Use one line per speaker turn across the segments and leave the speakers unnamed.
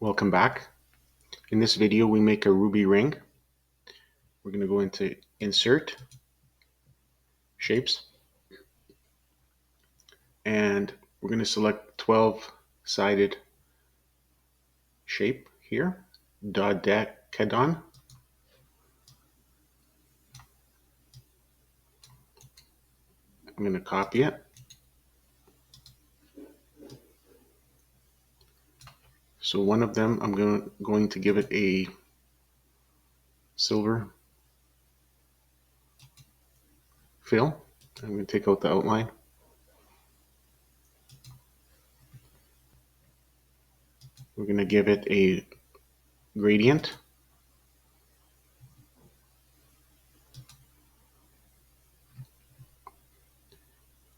Welcome back. In this video, we make a ruby ring. We're going to go into Insert, Shapes, and we're going to select 12-sided shape here, dodecadon. I'm going to copy it. So one of them, I'm going to give it a silver fill. I'm going to take out the outline. We're going to give it a gradient.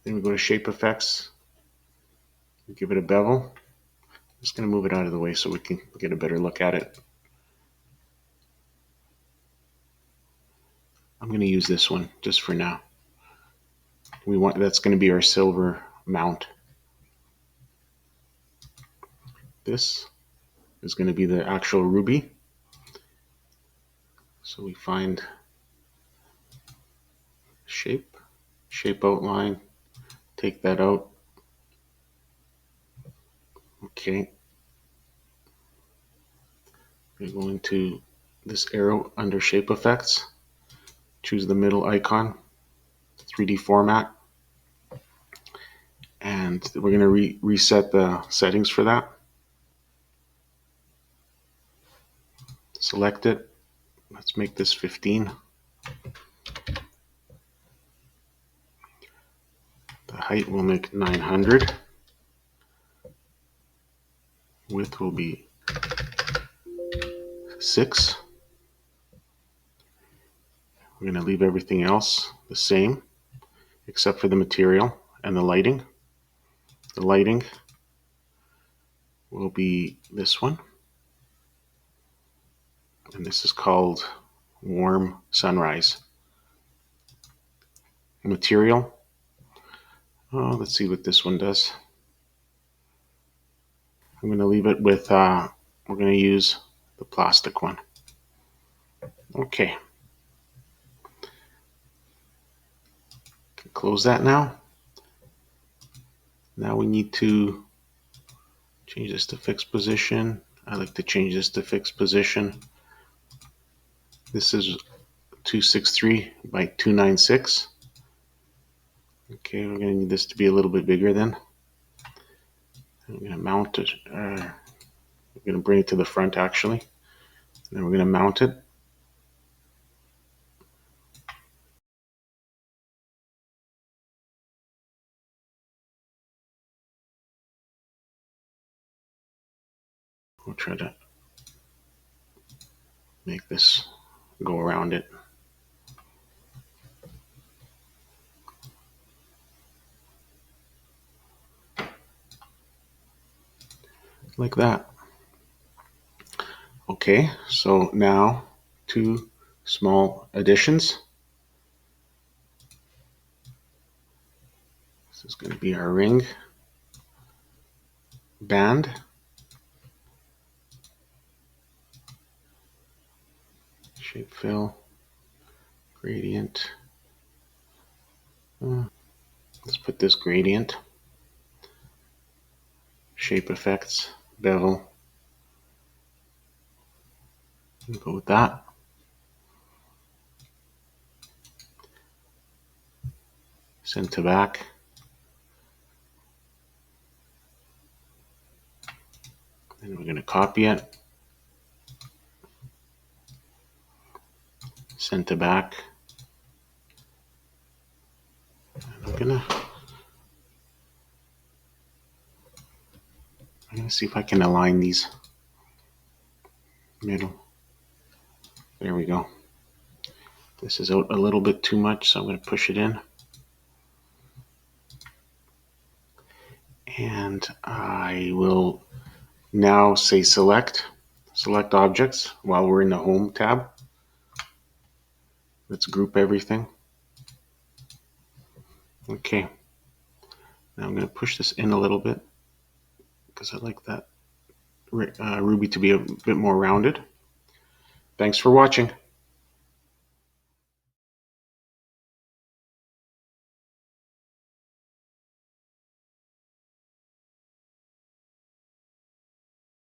Then we go to Shape Effects. Give it a bevel. I'm just going to move it out of the way so we can get a better look at it. I'm going to use this one just for now. That's going to be our silver mount. This is going to be the actual ruby. So we find shape outline, take that out. Okay. We go into this arrow under Shape Effects, choose the middle icon, 3D format, and we're going to reset the settings for that. Select it. Let's make this 15. The height will make 900. Width will be 6. We're going to leave everything else the same except for the material and the lighting. The lighting will be this one, and this is called Warm Sunrise. Material, let's see what this one does. I'm going to leave it with, we're going to use the plastic one. Okay. Close that now. Now we need to change this to fixed position. I like to change this to fixed position. This is 263 by 296. Okay, we're going to need this to be a little bit bigger then. I'm going to mount it. We're going to bring it to the front actually. And then we're going to mount it. We'll try to make this go around it. Like that. Okay, so now 2 small additions. This is going to be our ring band. Shape fill, gradient. Let's put this gradient. Shape Effects, bevel. We'll go with that. Send to back. And we're going to copy it. Send to back. And I'm going to see if I can align these middle. There we go. This is out a little bit too much, so I'm going to push it in. And I will now say select objects while we're in the Home tab. Let's group everything. Okay. Now I'm going to push this in a little bit because I like that Ruby to be a bit more rounded. Thanks for watching.